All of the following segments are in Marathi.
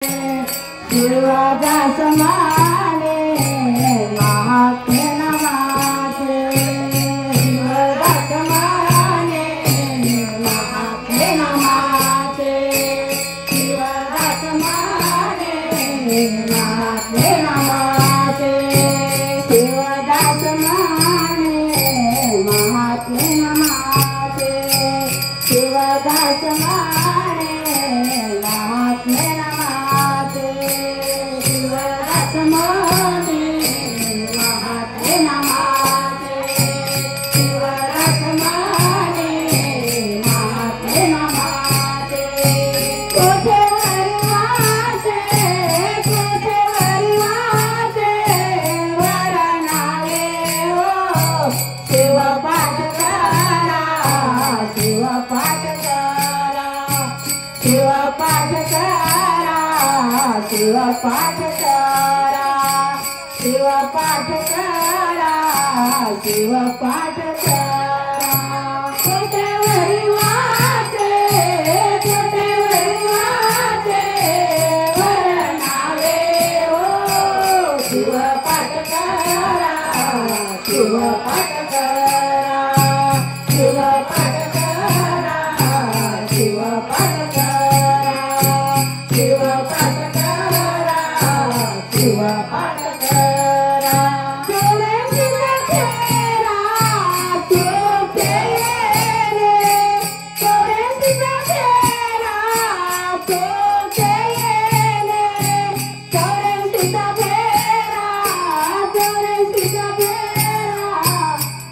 शिवदास माने महात्मे नमाचे शिवदास माने महात्मे नमाचे शिवदास माने महात्मे नमाचे शिवदास माने महात्मे नमाचे शिवदास माने महात्मे नमाचे शिवदास माने महात्मे नमाचे शिवदास माने महात्मे नमाचे कोठे हरिवाचे वरनाले हो शिवपाठ करा शिवपाठ करा शिवपाठ करा शिवपाठ करा शिवपाठ करा शिवपाठ करा कोठेवरी वाचे वरनाले हो शिवपाठ करा शिवपाठ करा शिवपाठ करा शिवपाठ करा शिवपाठ करा शिवपाठ करा चले शिवखेरा तुके रे चले शिवखेरा तुके रे चले शिवखेरा चले शिवखेरा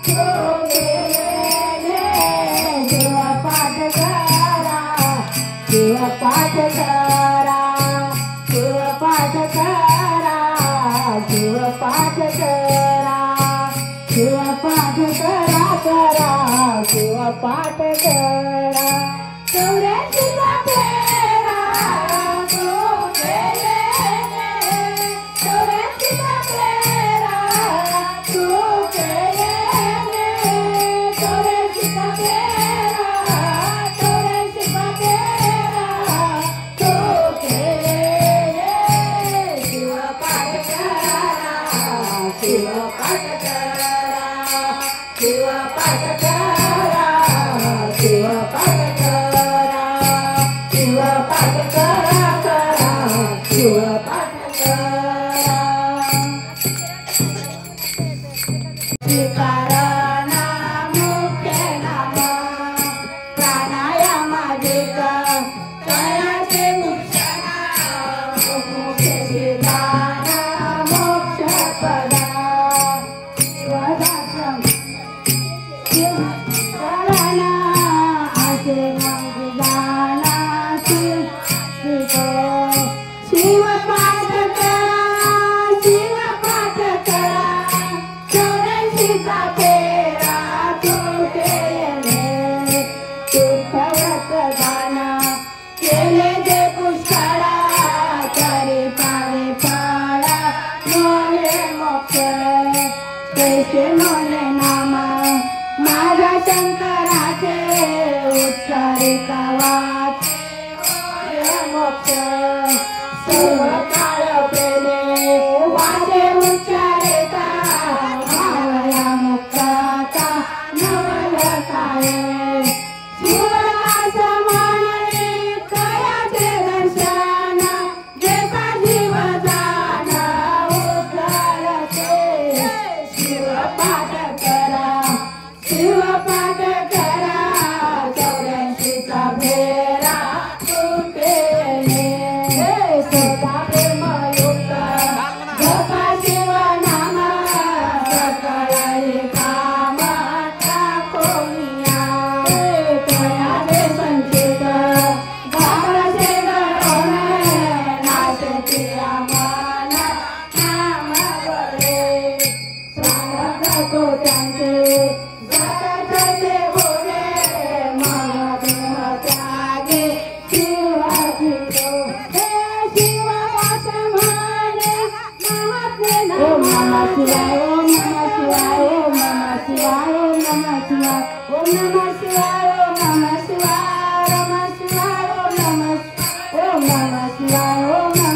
तुके रे शिवपाठ करा शिवपाठ करा शिवपाठ करा शिवपाठ करा शिवपाठ करा करा शिवपाठ करा चौऱ्याऐंशी फेरा तुके रे चौऱ्याऐंशी फेरा तुके रे चौऱ्याऐंशी फेरा चौऱ्याऐंशी फेरा तुके रे शिवपाठ करा शिवपाठ करा शिवपाठ करा शिवपाठ करा शिवपाठ करा करा शिवपाठ करा श्रीकारण मुख्य नाम प्राणायामाधिक कयाचे मुक्षणा मुख्य सिद्धान मोक्ष पदा शिवदासम शिवकरण आसे मग जाना शिवको शिवपाठ करा शिवपाठ करा चौऱ्याऐंशीचा फेरा तुके रे तुझ्यावरच गाणं केले जे पुष्कळा तरी पावे पाळा नोहे मोक्ष कैसे नोले नाम माझ्या शंकराचे उच्चारिका वाचे होय मोक्ष सर्व काळ प्रेमे वाचे उच्चारिका भावया मुक्ताचा नवलताये शिवदास माने कयाचे दर्शन जेचा जीव जाण उद्धारते शिवपाठ करा शिवपाठ करा चौऱ्याऐंशीचा फेरा तुके रे सदा प्रेमयुक्त जपा शिवनाम सकळही काम टाकोनिया कयाचे संचित गावाचे गळोन नाचती मन नाम वरे स्वागत त्यांचे जगतचे बोले मन देह त्यागे शिवाजी तो हे शिवदास माने महात्मे नमः शिवाय ओम नमः शिवाय ओम नमः शिवाय ओम नमः शिवाय ओम नमः शिवाय ओम नमः शिवाय ओम नमः शिवाय ओम नमः शिवाय ओम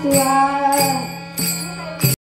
वाचवा